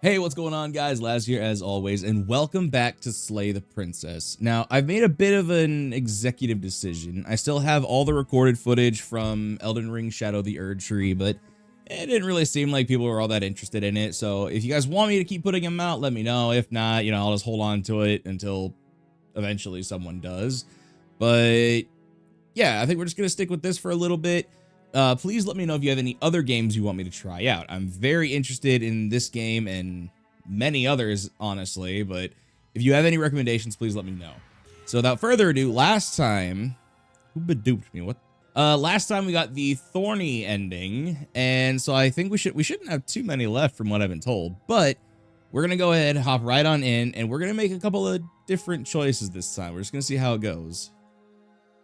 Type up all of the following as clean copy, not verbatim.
Hey, what's going on, guys? Laz here as always, and welcome back to Slay the Princess. Now, I've made a bit of an executive decision. I still have all the recorded footage from Elden Ring Shadow the Erd-Tree, but it didn't really seem like people were all that interested in it. So if you guys want me to keep putting them out, let me know. If not, I'll just hold on to it until eventually someone does. But yeah, I think we're just going to stick with this for a little bit. Please let me know if you have any other games you want me to try out. I'm very interested in this game and many others, honestly, but if you have any recommendations, please let me know. So without further ado, last time, who beduped me? What? Last time we got the thorny ending, and so I think we shouldn't have too many left from what I've been told, but we're gonna go ahead, hop right on in, and we're gonna make a couple of different choices this time. We're just gonna see how it goes.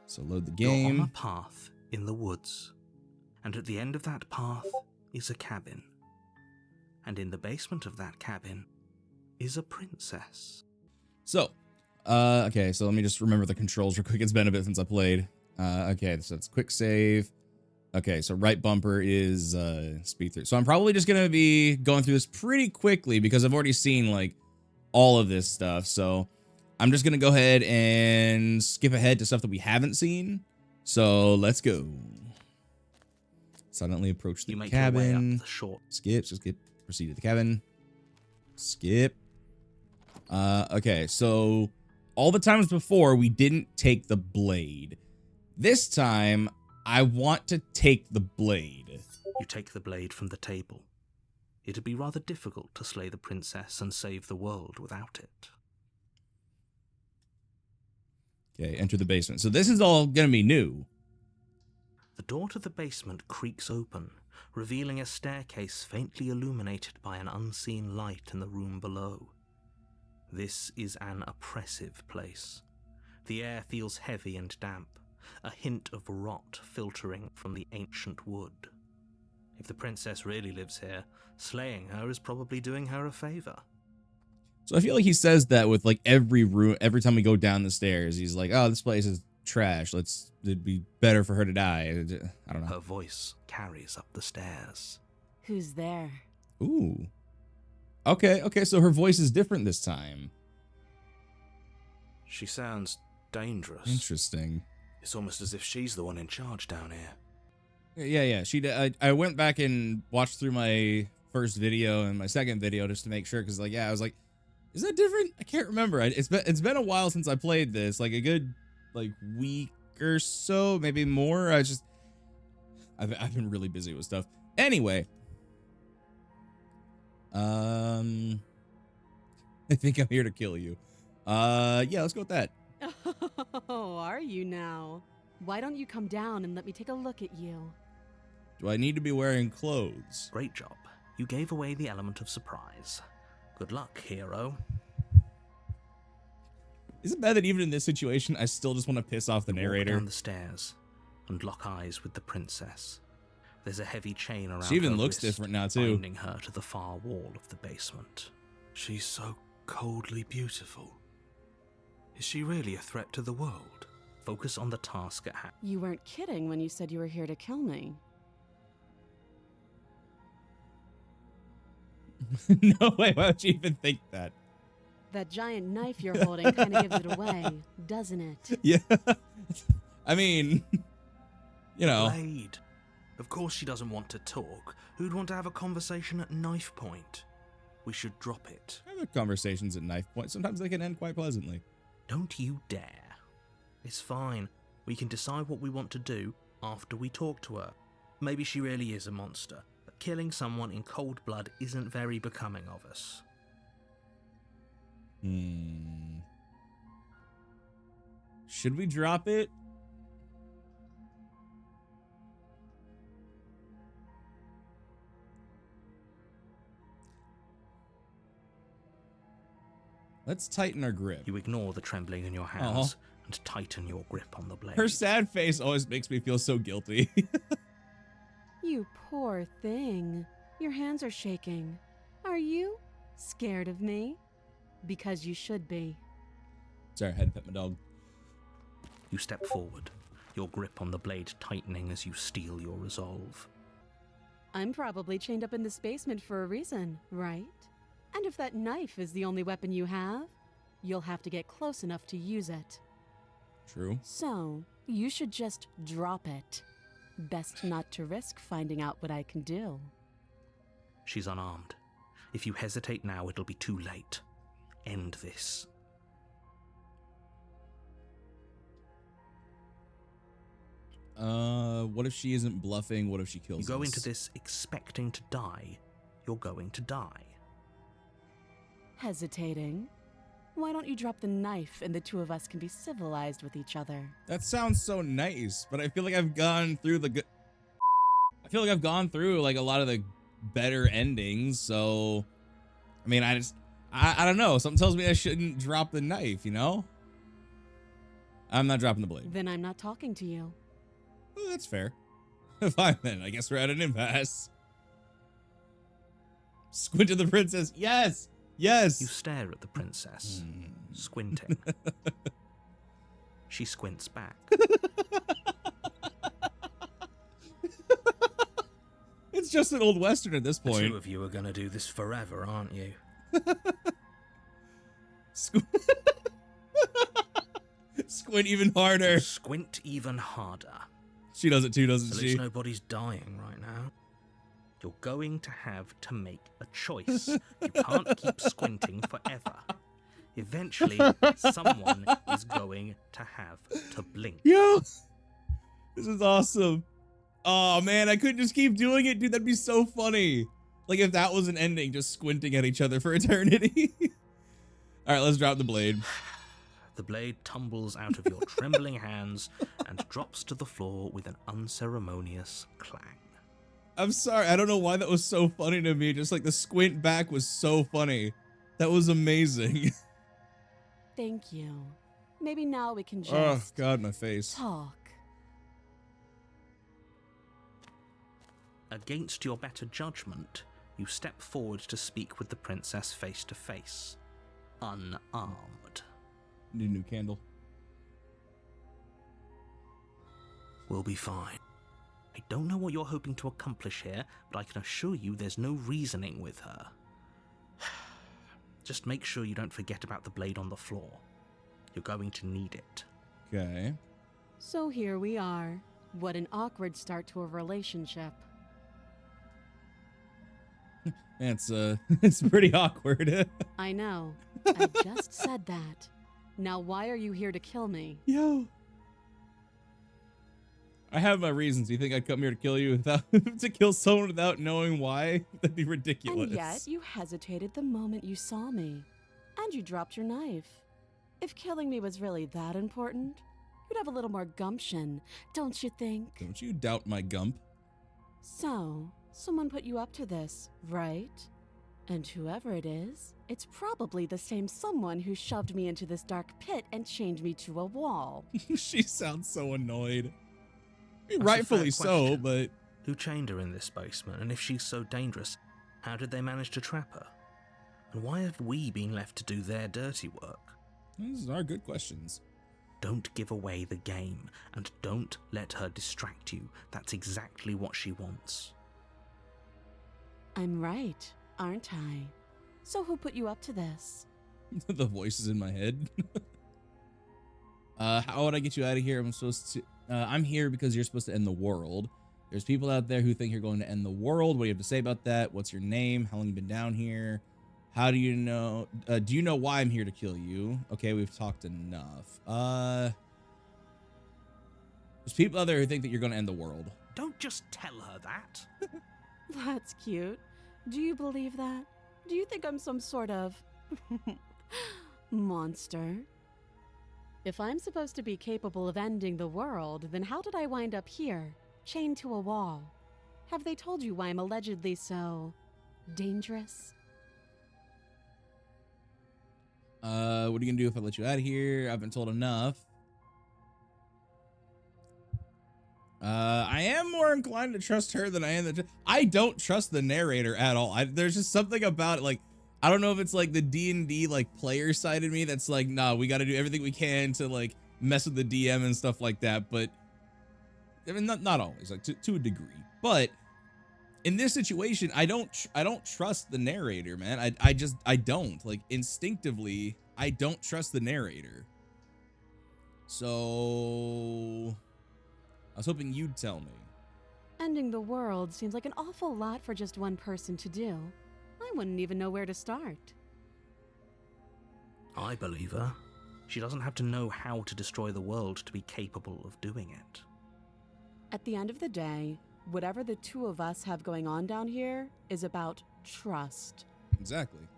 So load the game. You're on a path in the woods. And at the end of that path is a cabin. And in the basement of that cabin is a princess. So, okay, so let me just remember the controls real quick. It's been a bit since I played. Okay, so it's quick save. Okay, so right bumper is speed through. So I'm probably just going to be going through this pretty quickly because I've already seen, like, all of this stuff. So I'm just going to go ahead and skip ahead to stuff that we haven't seen. So let's go. Silently approach the cabin. Your way up the short. Skip. Proceed to the cabin. Skip. Okay, so all the times before we didn't take the blade. This time, I want to take the blade. You take the blade from the table. It'd be rather difficult to slay the princess and save the world without it. Okay, enter the basement. So this is all gonna be new. The door to the basement creaks open, revealing a staircase faintly illuminated by an unseen light in the room below. This is an oppressive place. The air feels heavy and damp, a hint of rot filtering from the ancient wood. If the princess really lives here, slaying her is probably doing her a favor. So I feel like he says that with like every room, every time we go down the stairs, he's like, oh, this place is trash. It'd be better for her to die. I don't know. Her voice carries up the stairs. Who's there? Ooh. Okay, so her voice is different this time. She sounds dangerous. Interesting. It's almost as if she's the one in charge down here. Yeah. I went back and watched through my first video and my second video just to make sure, because I was like, is that different? I can't remember. It's been a while since I played this, like a good week or so, maybe more. I've been really busy with stuff. Anyway, I think I'm here to kill you. Yeah, let's go with that. Oh, are you now? Why don't you come down and let me take a look at you? Do I need to be wearing clothes? Great job. You gave away the element of surprise. Good luck, hero. Is it bad that even in this situation, I still just want to piss off the narrator? Walk down the stairs and lock eyes with the princess. There's a heavy chain around her She even looks wrist, different now, too. binding her to the far wall of the basement. She's so coldly beautiful. Is she really a threat to the world? Focus on the task at hand. You weren't kidding when you said you were here to kill me. No way, why would you even think that? That giant knife you're holding kind of gives it away, doesn't it? Yeah. I mean, Blade. Of course she doesn't want to talk. Who'd want to have a conversation at knife point? We should drop it. I've had conversations at knife point. Sometimes they can end quite pleasantly. Don't you dare. It's fine. We can decide what we want to do after we talk to her. Maybe she really is a monster, but killing someone in cold blood isn't very becoming of us. Should we drop it? Let's tighten our grip. You ignore the trembling in your hands and tighten your grip on the blade. Her sad face always makes me feel so guilty. You poor thing. Your hands are shaking. Are you scared of me? Because you should be. Sorry, I had to pet my dog. You step forward, your grip on the blade tightening as you steel your resolve. I'm probably chained up in this basement for a reason, right? And if that knife is the only weapon you have, you'll have to get close enough to use it. True. So, you should just drop it. Best not to risk finding out what I can do. She's unarmed. If you hesitate now, it'll be too late. End this. What if she isn't bluffing? What if she kills us? You go into this expecting to die. You're going to die. Hesitating? Why don't you drop the knife and the two of us can be civilized with each other? That sounds so nice, but I feel like I've gone through I feel like I've gone through like a lot of the better endings, so I mean, I don't know. Something tells me I shouldn't drop the knife, you know? I'm not dropping the blade. Then I'm not talking to you. Well, that's fair. Fine then. I guess we're at an impasse. Squint at the princess. Yes! Yes! You stare at the princess, squinting. She squints back. It's just an old western at this The point. two of you are going to do this forever, aren't you? Squint even harder. Squint even harder. She does it too, doesn't At she? least nobody's dying right now. You're going to have to make a choice. You can't keep squinting forever. Eventually, someone is going to have to blink. Yo! This is awesome. Oh man, I couldn't just keep doing it, dude. That'd be so funny. Like if that was an ending, just squinting at each other for eternity. All right, let's drop the blade. The blade tumbles out of your trembling hands and drops to the floor with an unceremonious clang. I'm sorry. I don't know why that was so funny to me. Just like the squint back was so funny. That was amazing. Thank you. Maybe now we can just Oh God, my face. talk. Against your better judgment, you step forward to speak with the princess face to face, unarmed. Need a new candle. We'll be fine. I don't know what you're hoping to accomplish here, but I can assure you there's no reasoning with her. Just make sure you don't forget about the blade on the floor. You're going to need it. Okay. So here we are. What an awkward start to a relationship. It's pretty awkward. I know. I just said that. Now why are you here to kill me? Yo. I have my reasons. You think I'd come here to kill you without to kill someone without knowing why? That'd be ridiculous. And yet you hesitated the moment you saw me. And you dropped your knife. If killing me was really that important, you'd have a little more gumption, don't you think? Don't you doubt my gump. So, someone put you up to this, right? And whoever it is, it's probably the same someone who shoved me into this dark pit and chained me to a wall. She sounds so annoyed. That's a Rightfully fair so, question. but Who chained her in this basement? And if she's so dangerous, how did they manage to trap her? And why have we been left to do their dirty work? these are good questions. Don't give away the game, and don't let her distract you. That's exactly what she wants. I'm right, aren't I? So who put you up to this? The voices in my head. How would I get you out of here? I'm here because you're supposed to end the world. There's people out there who think you're going to end the world. What do you have to say about that? What's your name? How long you been down here? How do you know? Do you know why I'm here to kill you? Okay, we've talked enough. There's people out there who think that you're going to end the world. Don't just tell her that. That's cute. Do you believe that? Do you think I'm some sort of monster? If I'm supposed to be capable of ending the world, then how did I wind up here, chained to a wall? Have they told you why I'm allegedly so dangerous? What are you gonna do if I let you out of here? I've been told enough. I am more inclined to trust her than I am I don't trust the narrator at all. There's just something about it, like, I don't know if it's like the D&D like player side of me that's like, nah, we got to do everything we can to like mess with the DM and stuff like that. But I mean, not always, like to a degree. But in this situation, I don't trust the narrator, man. I don't. Like, instinctively, I don't trust the narrator. So I was hoping you'd tell me. Ending the world seems like an awful lot for just one person to do. I wouldn't even know where to start. I believe her. She doesn't have to know how to destroy the world to be capable of doing it. At the end of the day, whatever the two of us have going on down here is about trust. Exactly.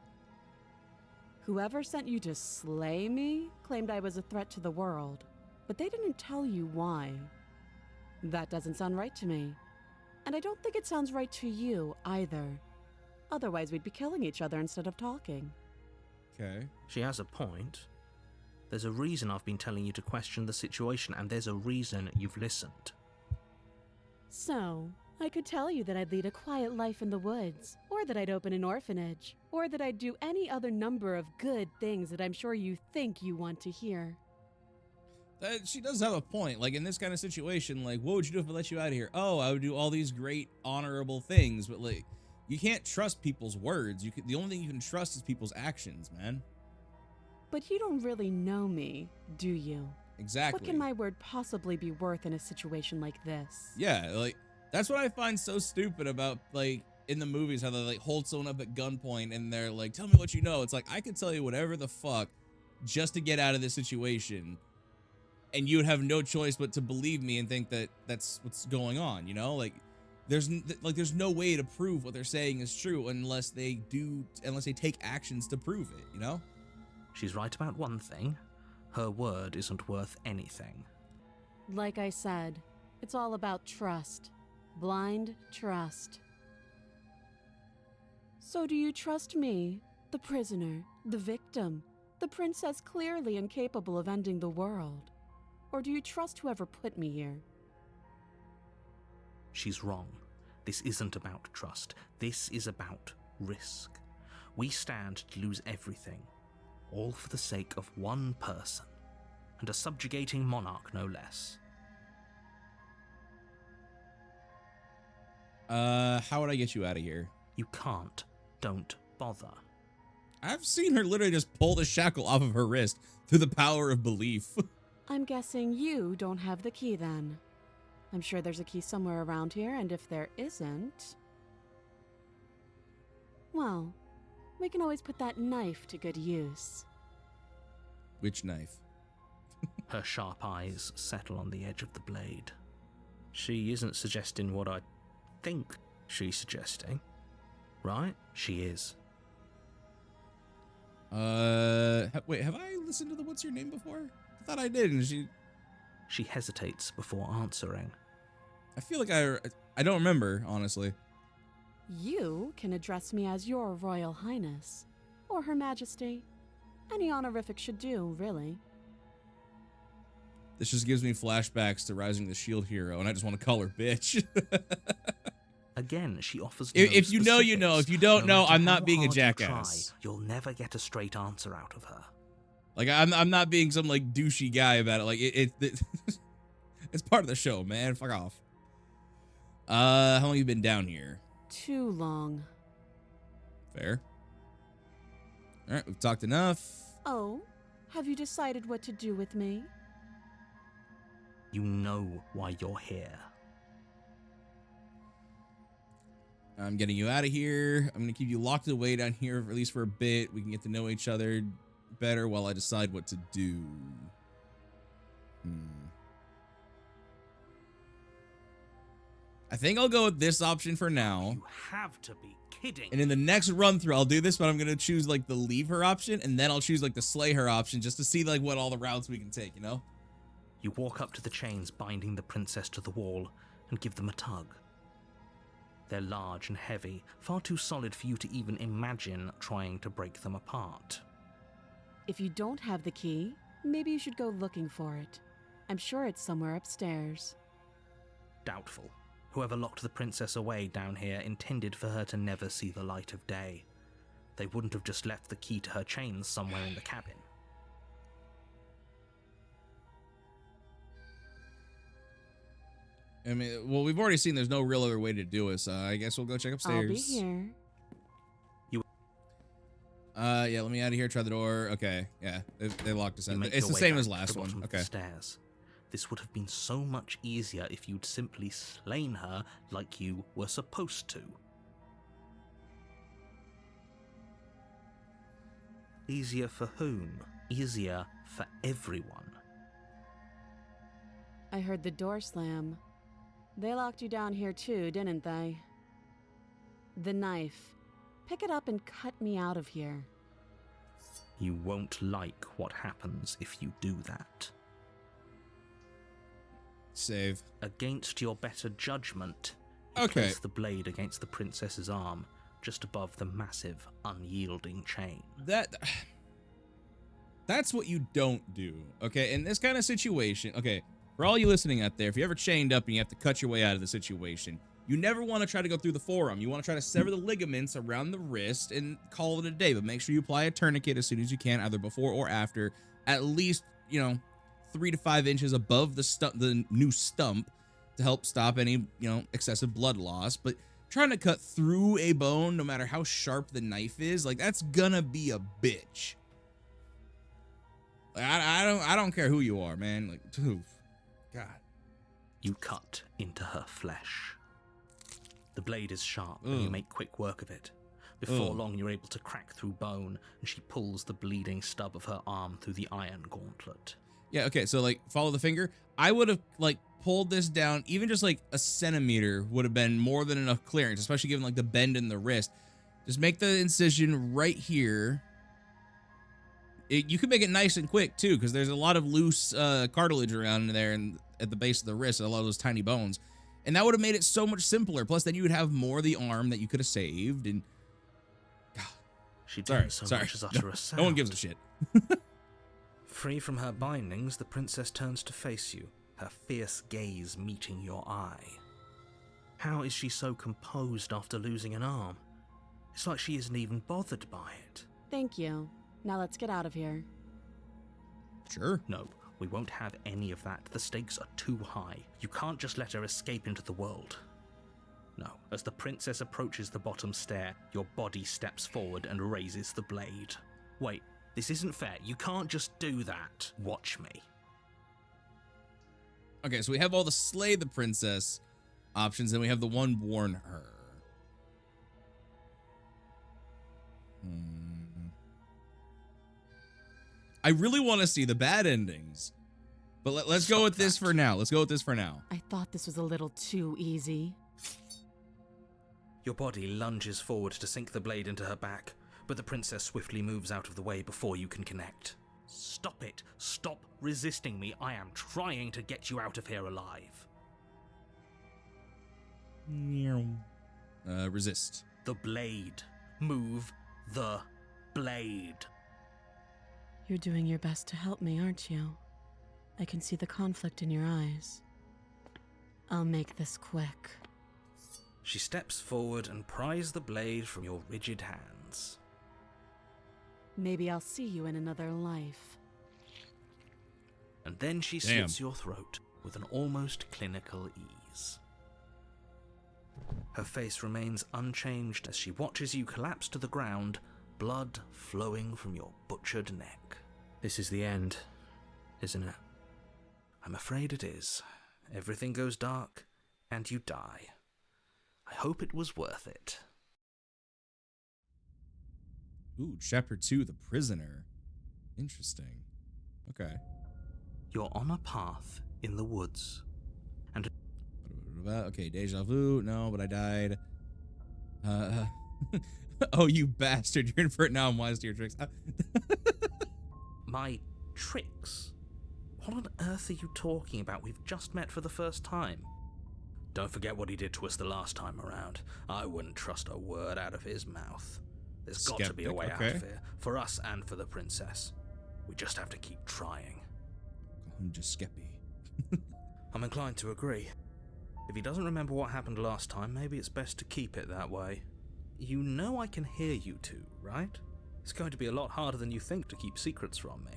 Whoever sent you to slay me claimed I was a threat to the world, but they didn't tell you why. That doesn't sound right to me. And I don't think it sounds right to you either. Otherwise, we'd be killing each other instead of talking. Okay. She has a point. There's a reason I've been telling you to question the situation, and there's a reason you've listened. So, I could tell you that I'd lead a quiet life in the woods, or that I'd open an orphanage, or that I'd do any other number of good things that I'm sure you think you want to hear. She does have a point. Like, in this kind of situation, like, what would you do if I let you out of here? Oh, I would do all these great, honorable things, but, like, you can't trust people's words. The only thing you can trust is people's actions, man. But you don't really know me, do you? Exactly. What can my word possibly be worth in a situation like this? Yeah, like, that's what I find so stupid about, like, in the movies, how they, like, hold someone up at gunpoint and they're like, tell me what you know. It's like, I could tell you whatever the fuck just to get out of this situation, and you would have no choice but to believe me and think that that's what's going on, you know? Like, there's no way to prove what they're saying is true unless they take actions to prove it, you know? She's right about one thing. Her word isn't worth anything. Like I said, it's all about trust. Blind trust. So do you trust me, the prisoner, the victim, the princess clearly incapable of ending the world? Or do you trust whoever put me here? She's wrong. This isn't about trust. This is about risk. We stand to lose everything, all for the sake of one person, and a subjugating monarch no less. How would I get you out of here? You can't. Don't bother. I've seen her literally just pull the shackle off of her wrist through the power of belief. I'm guessing you don't have the key then. I'm sure there's a key somewhere around here, and if there isn't... well, we can always put that knife to good use. Which knife? Her sharp eyes settle on the edge of the blade. She isn't suggesting what I think she's suggesting, right? She is. Wait, have I listened to the What's Your Name before? I thought I did, and She hesitates before answering. I feel like I don't remember, honestly. You can address me as Your Royal Highness, or Her Majesty. Any honorific should do, really. This just gives me flashbacks to Rising the Shield Hero, and I just want to call her bitch. Again, she offers no If you know, you know. If you don't know, matter I'm how not being a hard you jackass. try, you'll never get a straight answer out of her. Like, I'm not being some, like, douchey guy about it. Like, it's part of the show, man. Fuck off. How long have you been down here? Too long. Fair. All right, we've talked enough. Oh, have you decided what to do with me? You know why you're here. I'm getting you out of here. I'm going to keep you locked away down here, at least for a bit. We can get to know each other better while I decide what to do. I think I'll go with this option for now. You have to be kidding. And in the next run through, I'll do this, but I'm going to choose, like, the leave her option, and then I'll choose, like, the slay her option just to see, like, what all the routes we can take, you know? You walk up to the chains binding the princess to the wall and give them a tug. They're large and heavy, far too solid for you to even imagine trying to break them apart. If you don't have the key, maybe you should go looking for it. I'm sure it's somewhere upstairs. Doubtful. Whoever locked the princess away down here intended for her to never see the light of day. They wouldn't have just left the key to her chains somewhere in the cabin. I mean, well, we've already seen there's no real other way to do it, so I guess we'll go check upstairs. I'll be here. Yeah, let me out of here, try the door. Okay, yeah, they locked us You out. make It's your the way same back as to last the one. bottom of Okay. the stairs. This would have been so much easier if you'd simply slain her like you were supposed to. Easier for whom? Easier for everyone. I heard the door slam. They locked you down here too, didn't they? The knife. Pick it up and cut me out of here. You won't like what happens if you do that. Save. Against your better judgment, Okay. place the blade against the princess's arm, just above the massive, unyielding chain. That's what you don't do, okay? In this kind of situation, okay, for all you listening out there, if you're ever chained up and you have to cut your way out of the situation, you never want to try to go through the forearm. You want to try to sever the ligaments around the wrist and call it a day, but make sure you apply a tourniquet as soon as you can, either before or after, at least, 3 to 5 inches above the new stump to help stop any, excessive blood loss. But trying to cut through a bone, no matter how sharp the knife is, like, that's gonna be a bitch. Like, I don't care who you are, man. Like, oof. God. You cut into her flesh. The blade is sharp, and you make quick work of it. Before long, you're able to crack through bone, and she pulls the bleeding stub of her arm through the iron gauntlet. Yeah, okay, so, like, follow the finger. I would have, like, pulled this down, even just, like, a centimeter would have been more than enough clearance, especially given, like, the bend in the wrist. Just make the incision right here. You can make it nice and quick, too, because there's a lot of loose cartilage around there and at the base of the wrist, a lot of those tiny bones. And that would have made it so much simpler. Plus, then you would have more of the arm that you could have saved. And She didn't so much as utter a sound. No one gives a shit. Free from her bindings, the princess turns to face you, her fierce gaze meeting your eye. How is she so composed after losing an arm? It's like she isn't even bothered by it. Thank you. Now let's get out of here. Sure. No, we won't have any of that. The stakes are too high. You can't just let her escape into the world. No, as the princess approaches the bottom stair, your body steps forward and raises the blade. Wait, this isn't fair. You can't just do that. Watch me. Okay, so we have all the slay the princess options, and we have the one warn her. I really want to see the bad endings, but let's go with this for now. Let's go with this for now. I thought this was a little too easy. Your body lunges forward to sink the blade into her back, but the princess swiftly moves out of the way before you can connect. Stop it! Stop resisting me! I am trying to get you out of here alive. Resist. The blade. Move the blade. You're doing your best to help me, aren't you? I can see the conflict in your eyes. I'll make this quick. She steps forward and pries the blade from your rigid hands. Maybe I'll see you in another life. And then she slits your throat with an almost clinical ease. Her face remains unchanged as she watches you collapse to the ground, blood flowing from your butchered neck. This is the end, isn't it? I'm afraid it is. Everything goes dark, and you die. I hope it was worth it. Ooh, Chapter 2, The Prisoner. Interesting. Okay. You're on a path in the woods, and okay, deja vu. No, but I died. Oh, you bastard. You're in for it now. I'm wise to your tricks. My tricks? What on earth are you talking about? We've just met for the first time. Don't forget what he did to us the last time around. I wouldn't trust a word out of his mouth. There's got to be a way out of here, for us and for the princess. We just have to keep trying. I'm just skeppy. I'm inclined to agree. If he doesn't remember what happened last time, maybe it's best to keep it that way. You know I can hear you two, right? It's going to be a lot harder than you think to keep secrets from me.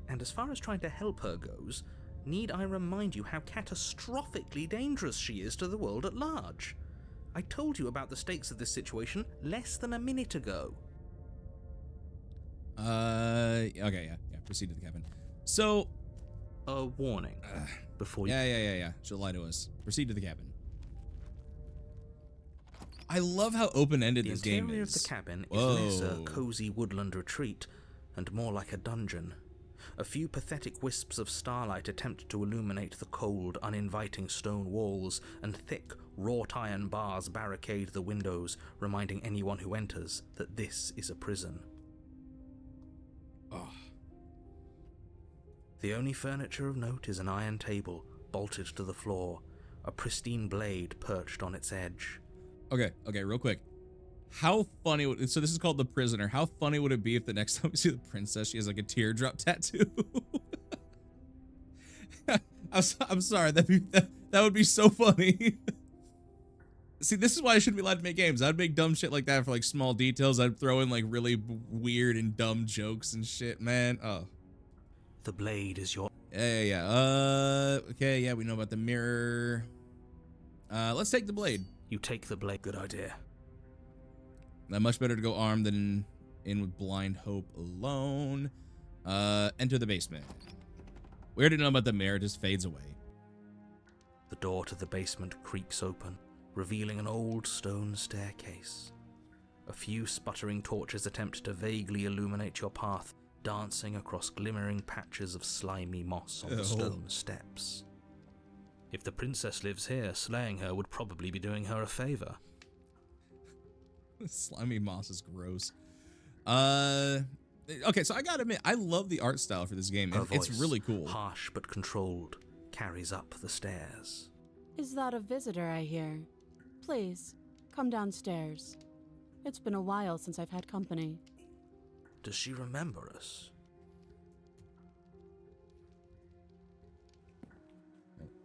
And as far as trying to help her goes, Need I remind you how catastrophically dangerous she is to the world at large? I told you about the stakes of this situation less than a minute ago. Okay, yeah. Proceed to the cabin. So, A warning. Before you... Yeah. She'll lie to us. Proceed to the cabin. I love how open-ended this game is. The interior of the cabin is less a cozy woodland retreat and more like a dungeon. A few pathetic wisps of starlight attempt to illuminate the cold, uninviting stone walls, and thick, wrought iron bars barricade the windows, reminding anyone who enters that this is a prison. Oh. The only furniture of note is an iron table, bolted to the floor, a pristine blade perched on its edge. Okay, real quick. How funny would, so this is called The Prisoner. How funny would it be if the next time we see the princess, she has like a teardrop tattoo? I'm sorry, that would be so funny. See, this is why I shouldn't be allowed to make games. I'd make dumb shit like that for like small details. I'd throw in like really weird and dumb jokes and shit, man. Oh. The blade is your... Yeah. Okay, yeah, we know about the mirror. Let's take the blade. You take the blade. Good idea. Much better to go armed than in with blind hope alone. Enter the basement. We already know about the mirror, it just fades away. The door to the basement creaks open, revealing an old stone staircase. A few sputtering torches attempt to vaguely illuminate your path, dancing across glimmering patches of slimy moss on the stone steps. If the princess lives here, slaying her would probably be doing her a favor. Slimy moss is gross. Okay, so I gotta admit, I love the art style for this game. It's really cool. Harsh but controlled, carries up the stairs. Is that a visitor I hear? Please, come downstairs. It's been a while since I've had company. Does she remember us?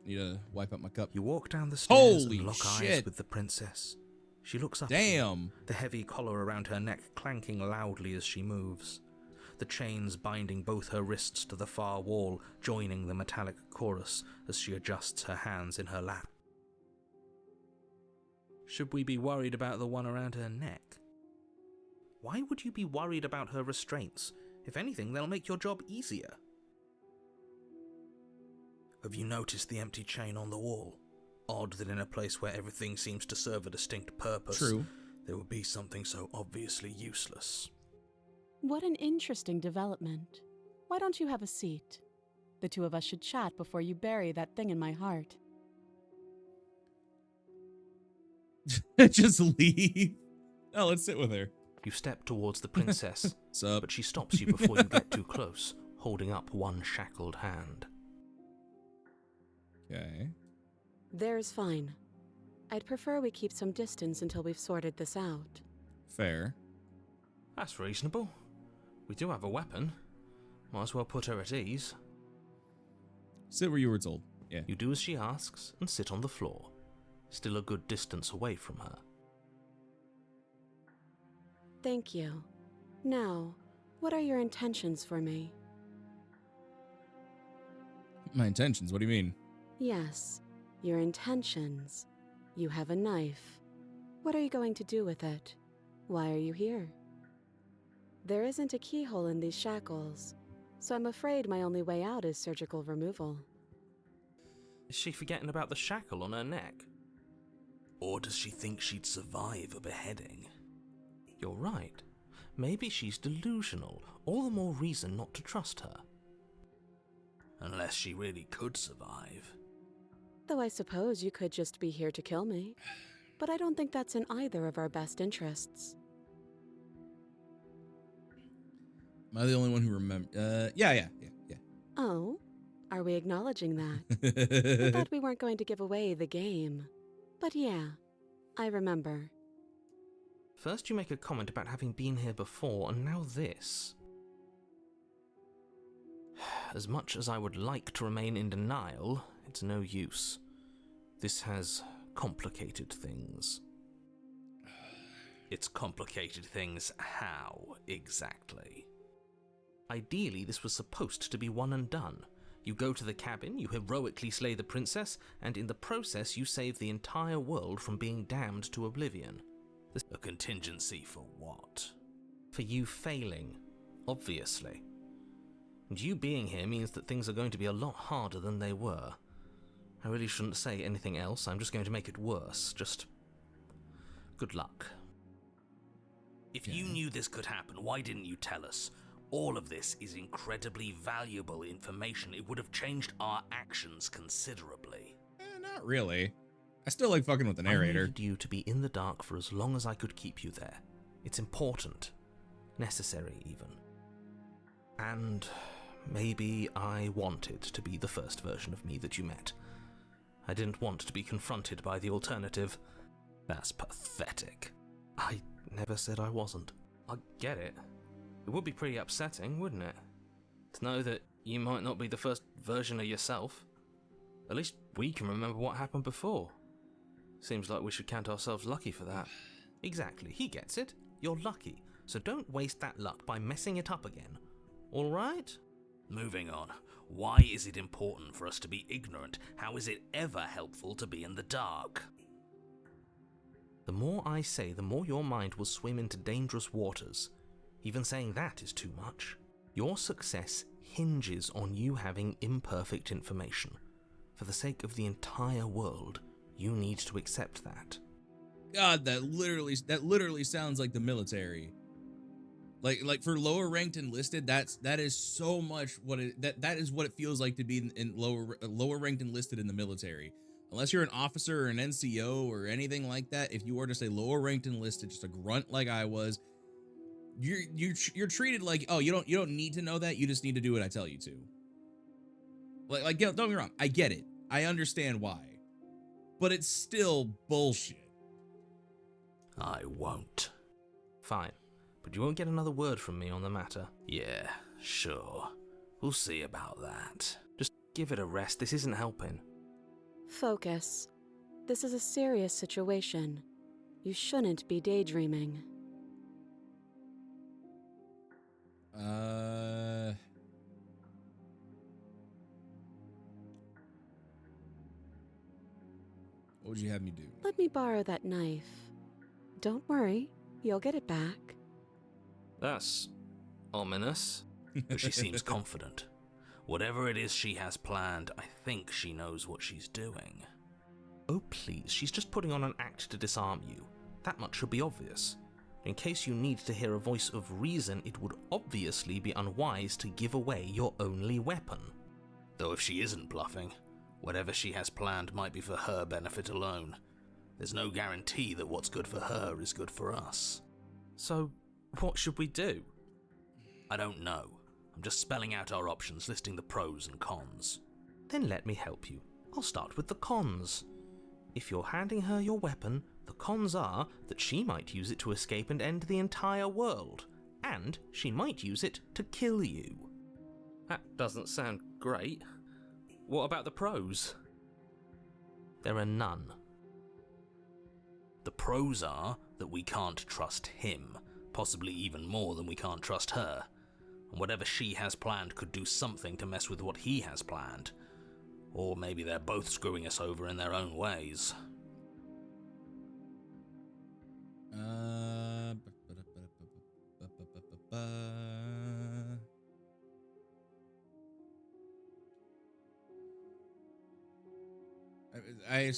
Need to wipe up my cup. You walk down the stairs Holy and lock shit. eyes with the princess. She looks up. Damn. The heavy collar around her neck clanking loudly as she moves. The chains binding both her wrists to the far wall, joining the metallic chorus as she adjusts her hands in her lap. Should we be worried about the one around her neck? Why would you be worried about her restraints? If anything, they'll make your job easier. Have you noticed the empty chain on the wall? Odd that in a place where everything seems to serve a distinct purpose, True. There would be something so obviously useless. What an interesting development. Why don't you have a seat? The two of us should chat before you bury that thing in my heart. Just leave. No, let's sit with her. You step towards the princess, Sup? but she stops you before you get too close, holding up one shackled hand. Okay. There's fine. I'd prefer we keep some distance until we've sorted this out. Fair. That's reasonable. We do have a weapon. Might as well put her at ease. Sit where you were told. Yeah. You do as she asks and sit on the floor, still a good distance away from her. Thank you. Now, what are your intentions for me? My intentions? What do you mean? Yes, your intentions. You have a knife. What are you going to do with it? Why are you here? There isn't a keyhole in these shackles, so I'm afraid my only way out is surgical removal. Is she forgetting about the shackle on her neck? Or does she think she'd survive a beheading? You're right. Maybe she's delusional. All the more reason not to trust her. Unless she really could survive. Though I suppose you could just be here to kill me. But I don't think that's in either of our best interests. Am I the only one who remembers? Yeah. Oh? Are we acknowledging that? I thought we weren't going to give away the game. But yeah, I remember. First you make a comment about having been here before, and now this. As much as I would like to remain in denial, it's no use. This has complicated things. It's complicated things how, exactly? Ideally, this was supposed to be one and done. You go to the cabin, you heroically slay the princess, and in the process you save the entire world from being damned to oblivion. A contingency for what? For you failing, obviously. And you being here means that things are going to be a lot harder than they were. I really shouldn't say anything else, I'm just going to make it worse. Just good luck. If you knew this could happen, why didn't you tell us? All of this is incredibly valuable information. It would have changed our actions considerably. Not really. I still like fucking with the narrator. I needed you to be in the dark for as long as I could keep you there. It's important. Necessary, even. And maybe I wanted to be the first version of me that you met. I didn't want to be confronted by the alternative. That's pathetic. I never said I wasn't. I get it. It would be pretty upsetting, wouldn't it? To know that you might not be the first version of yourself. At least we can remember what happened before. Seems like we should count ourselves lucky for that. Exactly, he gets it. You're lucky, so don't waste that luck by messing it up again. Alright? Moving on. Why is it important for us to be ignorant? How is it ever helpful to be in the dark? The more I say, the more your mind will swim into dangerous waters. Even saying that is too much. Your success hinges on you having imperfect information. For the sake of the entire world, you need to accept that. God, that literally sounds like the military. Like for lower ranked enlisted, that is so much what that is what it feels like to be in lower ranked enlisted in the military. Unless you're an officer or an NCO or anything like that, if you are to say lower ranked enlisted, just a grunt like I was, you're treated like, oh, you don't need to know that, you just need to do what I tell you to. Like don't get me wrong, I get it, I understand why, but it's still bullshit. I won't. Fine, but you won't get another word from me on the matter. Yeah, sure. We'll see about that. Just give it a rest, this isn't helping. Focus. This is a serious situation. You shouldn't be daydreaming. What would you have me do? Let me borrow that knife. Don't worry, you'll get it back. That's ominous. But she seems confident. Whatever it is she has planned, I think she knows what she's doing. Oh please, she's just putting on an act to disarm you. That much should be obvious. In case you need to hear a voice of reason, it would obviously be unwise to give away your only weapon. Though if she isn't bluffing, whatever she has planned might be for her benefit alone. There's no guarantee that what's good for her is good for us. So, what should we do? I don't know. I'm just spelling out our options, listing the pros and cons. Then let me help you. I'll start with the cons. If you're handing her your weapon, the cons are that she might use it to escape and end the entire world, and she might use it to kill you. That doesn't sound great. What about the pros? There are none. The pros are that we can't trust him, possibly even more than we can't trust her. And whatever she has planned could do something to mess with what he has planned. Or maybe they're both screwing us over in their own ways. I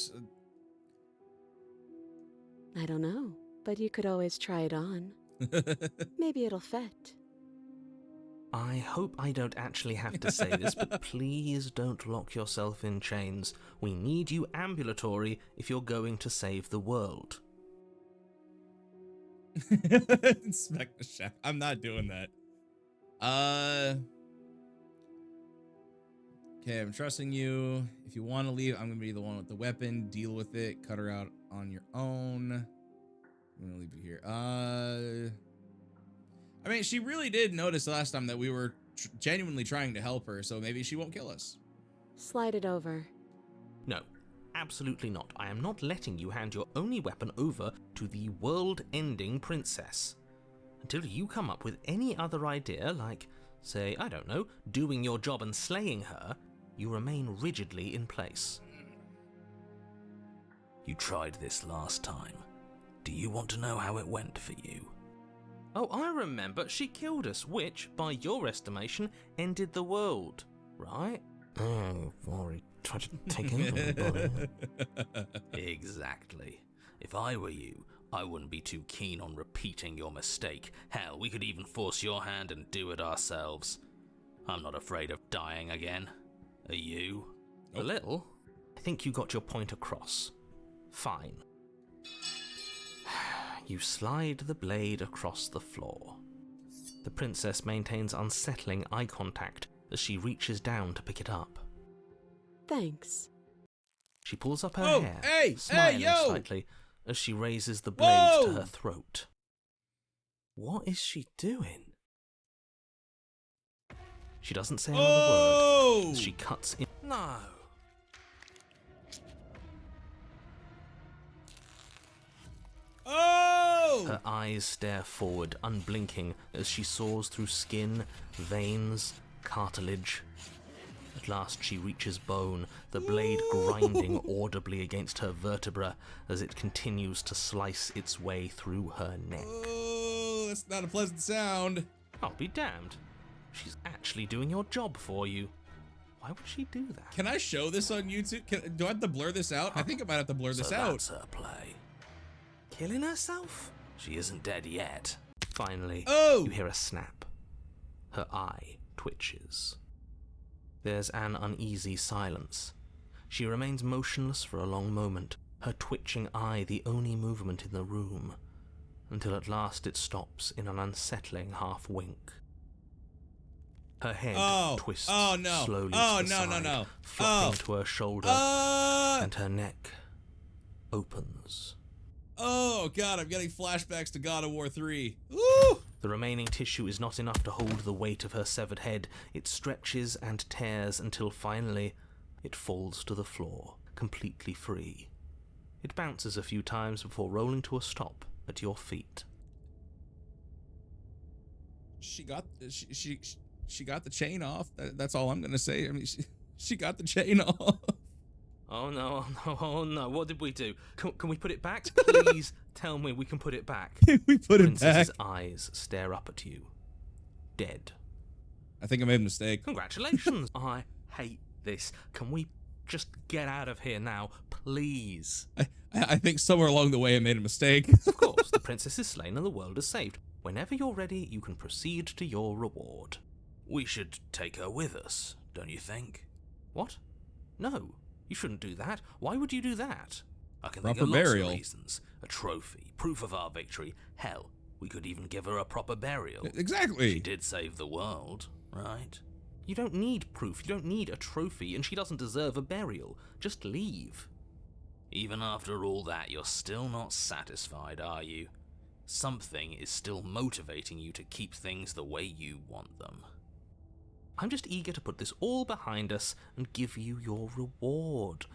don't know, but you could always try it on. Maybe it'll fit. I hope I don't actually have to say this, but please don't lock yourself in chains. We need you ambulatory if you're going to save the world. Inspect the shack. I'm not doing that. Okay, I'm trusting you. If you want to leave, I'm gonna be the one with the weapon. Deal with it. Cut her out on your own. I'm gonna leave you here. I mean, she really did notice last time that we were genuinely trying to help her, so maybe she won't kill us. Slide it over. No, absolutely not. I am not letting you hand your only weapon over to the world-ending princess. Until you come up with any other idea, like, say, I don't know, doing your job and slaying her, you remain rigidly in place. You tried this last time. Do you want to know how it went for you? Oh, I remember. She killed us, which, by your estimation, ended the world, right? Oh, already tried to take over everybody. Exactly. If I were you, I wouldn't be too keen on repeating your mistake. Hell, we could even force your hand and do it ourselves. I'm not afraid of dying again. Are you? A little. I think you got your point across. Fine. You slide the blade across the floor. The princess maintains unsettling eye contact as she reaches down to pick it up. Thanks. She pulls up her hair, hey, smiling yo! slightly as she raises the blade to Whoa! her throat. What is she doing? She doesn't say another word as she cuts in. No. Oh! Her eyes stare forward, unblinking, as she saws through skin, veins, cartilage. At last she reaches bone, the blade grinding audibly against her vertebra as it continues to slice its way through her neck. Oh, that's not a pleasant sound. I'll be damned. She's actually doing your job for you. Why would she do that? Can I show this on YouTube? Do I have to blur this out? I think I might have to blur this So out. that's her play. Killing herself? She isn't dead yet. Finally, Oh! you hear a snap. Her eye twitches. There's an uneasy silence. She remains motionless for a long moment, her twitching eye the only movement in the room, until at last it stops in an unsettling half-wink. Her head twists slowly to the side, flopping to her shoulder, and her neck opens. Oh, God, I'm getting flashbacks to God of War 3. Woo! The remaining tissue is not enough to hold the weight of her severed head. It stretches and tears until finally it falls to the floor, completely free. It bounces a few times before rolling to a stop at your feet. She got the chain off. That's all I'm gonna say. I mean, she got the chain off. Oh no, oh no, what did we do? Can we put it back? Please tell me we can put it back. We put it back. Princess's eyes stare up at you. Dead. I think I made a mistake. Congratulations. I hate this. Can we just get out of here now, please? I think somewhere along the way I made a mistake. Of course, the princess is slain and the world is saved. Whenever you're ready, you can proceed to your reward. We should take her with us, don't you think? What? No, you shouldn't do that. Why would you do that? I can think Proper of lots burial. of reasons. A trophy, proof of our victory. Hell, we could even give her a proper burial. Exactly. She did save the world, right? You don't need proof, you don't need a trophy, and she doesn't deserve a burial. Just leave. Even after all that, you're still not satisfied, are you? Something is still motivating you to keep things the way you want them. I'm just eager to put this all behind us and give you your reward.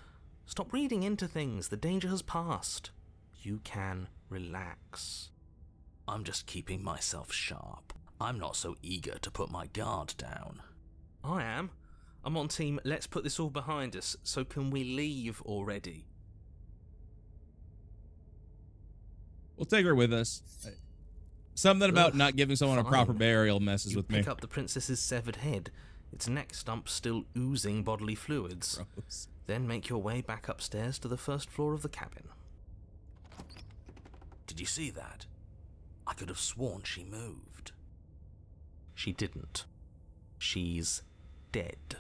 Stop reading into things, the danger has passed. You can relax. I'm just keeping myself sharp. I'm not so eager to put my guard down. I am. I'm on team, let's put this all behind us, so can we leave already? We'll take her with us. Something about not giving someone a proper fine. burial messes with me. Pick up the princess's severed head, its neck stump still oozing bodily fluids. Gross. Then make your way back upstairs to the first floor of the cabin. Did you see that? I could have sworn she moved. She didn't. She's dead.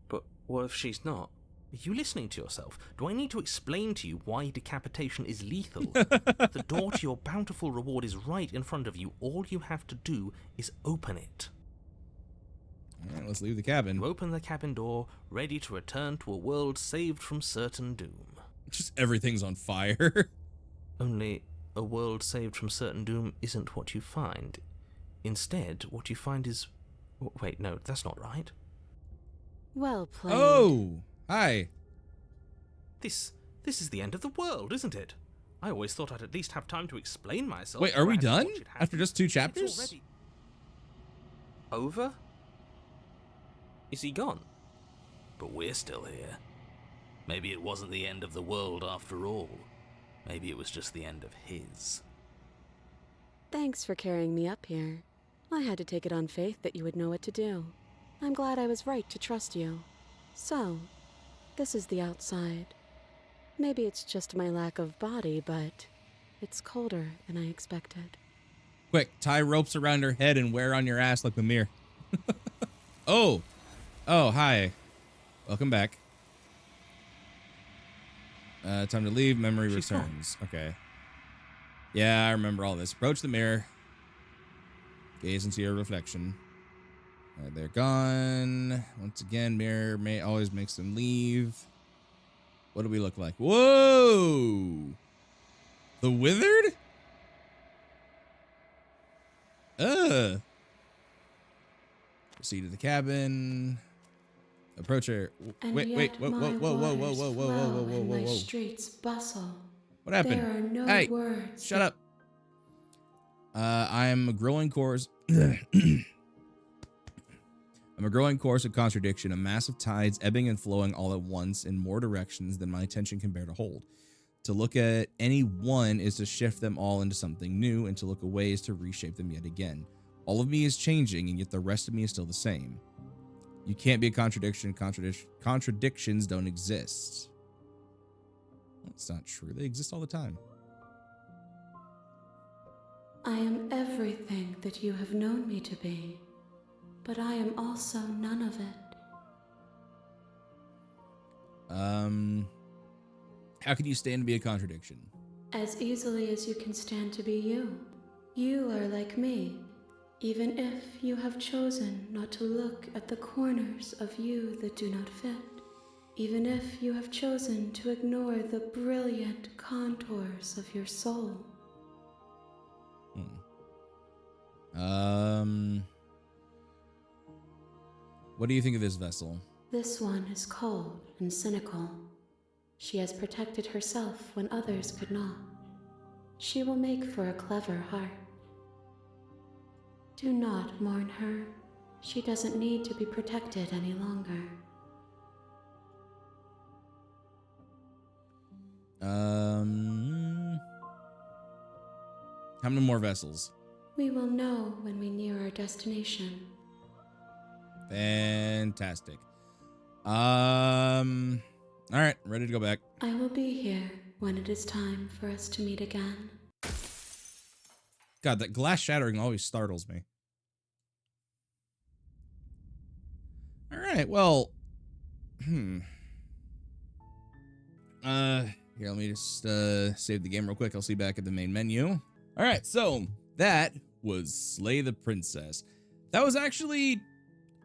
But what if she's not? Are you listening to yourself? Do I need to explain to you why decapitation is lethal? The door to your bountiful reward is right in front of you. All you have to do is open it. All right, let's leave the cabin. You open the cabin door, ready to return to a world saved from certain doom. Just everything's on fire. Only a world saved from certain doom isn't what you find. Instead, what you find is... Wait, no, that's not right. Well played. Oh, hi. This is the end of the world, isn't it? I always thought I'd at least have time to explain myself. Wait, are we before I had to done? watch it happen. After just 2 It's chapters? already... Over? Is he gone? But we're still here. Maybe it wasn't the end of the world after all. Maybe it was just the end of his. Thanks for carrying me up here. I had to take it on faith that you would know what to do. I'm glad I was right to trust you. So, this is the outside. Maybe it's just my lack of body, but it's colder than I expected. Quick, tie ropes around her head and wear on your ass like the mirror. Oh, hi. Welcome back. Time to leave. Memory She's returns. Okay. Yeah, I remember all this. Approach the mirror. Gaze into your reflection. All right, they're gone. Once again, mirror always makes them leave. What do we look like? Whoa! The Withered? Proceed to the cabin. Approach her. And Wait, yet whoa, my whoa, whoa, whoa, whoa, waters whoa, whoa, whoa, flow whoa, whoa, and whoa, my whoa. streets bustle. What happened? There are no Hey, words. shut up. I'm a growing course. I'm a growing course of contradiction, a mass of tides ebbing and flowing all at once in more directions than my attention can bear to hold. To look at any one is to shift them all into something new, and to look away is to reshape them yet again. All of me is changing, and yet the rest of me is still the same. You can't be a contradiction. Contradictions don't exist. That's not true. They exist all the time. I am everything that you have known me to be, but I am also none of it. How can you stand to be a contradiction? As easily as you can stand to be you. You are like me, even if you have chosen not to look at the corners of you that do not fit. Even if you have chosen to ignore the brilliant contours of your soul. What do you think of this vessel? This one is cold and cynical. She has protected herself when others could not. She will make for a clever heart. Do not mourn her. She doesn't need to be protected any longer. How many more vessels? We will know when we near our destination. Fantastic. All right, ready to go back. I will be here when it is time for us to meet again. God, that glass shattering always startles me. All right, well, here, let me just save the game real quick. I'll see you back at the main menu. All right, so that was Slay the Princess. That was actually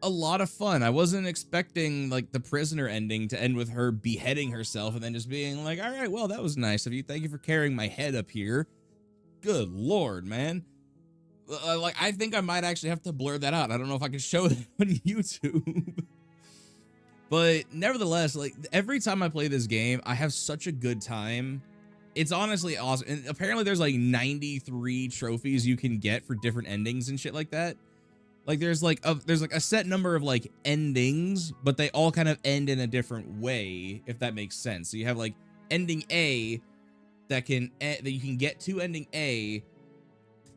a lot of fun. I wasn't expecting like the prisoner ending to end with her beheading herself and then just being like, all right, well, that was nice of you. Thank you for carrying my head up here. Good Lord, man. Like, I think I might actually have to blur that out. I don't know if I can show that on YouTube. But nevertheless, like every time I play this game, I have such a good time. It's honestly awesome. And apparently there's like 93 trophies you can get for different endings and shit like that. Like there's like a set number of like endings, but they all kind of end in a different way, if that makes sense. So you have like ending A that you can get to ending A,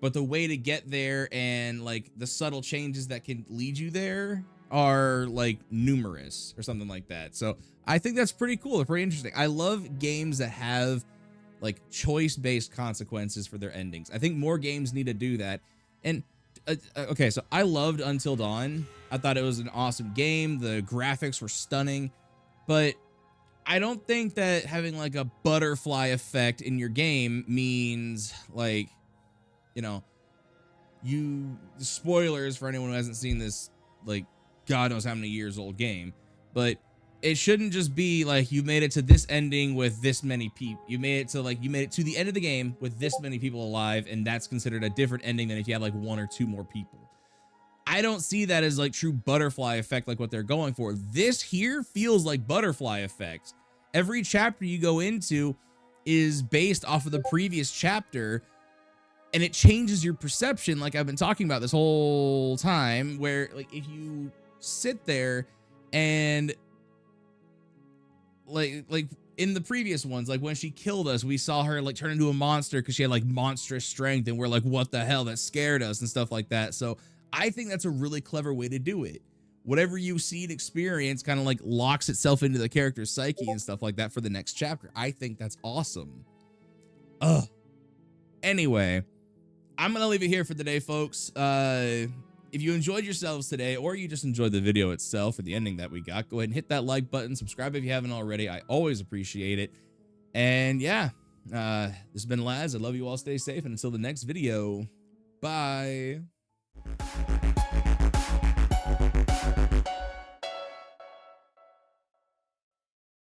but the way to get there and like the subtle changes that can lead you there are like numerous or something like that. So I think that's pretty cool. They're pretty interesting. I love games that have like choice-based consequences for their endings. I think more games need to do that. And okay, so I loved Until Dawn. I thought it was an awesome game. The graphics were stunning, but I don't think that having like a butterfly effect in your game means like, you know, spoilers for anyone who hasn't seen this, like God knows how many years old game, but it shouldn't just be like you made it to this ending with this many people. You made it to the end of the game with this many people alive, and that's considered a different ending than if you had like one or two more people. I don't see that as like true butterfly effect like what they're going for. This here feels like butterfly effect. Every chapter you go into is based off of the previous chapter, and it changes your perception like I've been talking about this whole time, where like if you sit there and like in the previous ones, like when she killed us, we saw her like turn into a monster because she had like monstrous strength, and we're like, what the hell? That scared us and stuff like that. So I think that's a really clever way to do it. Whatever you see and experience kind of like locks itself into the character's psyche and stuff like that for the next chapter. I think that's awesome. Anyway, I'm gonna leave it here for the day, folks. If you enjoyed yourselves today, or you just enjoyed the video itself or the ending that we got, go ahead and hit that like button, subscribe if you haven't already. I always appreciate it. And yeah, this has been Laz. I love you all. Stay safe, and until the next video, bye.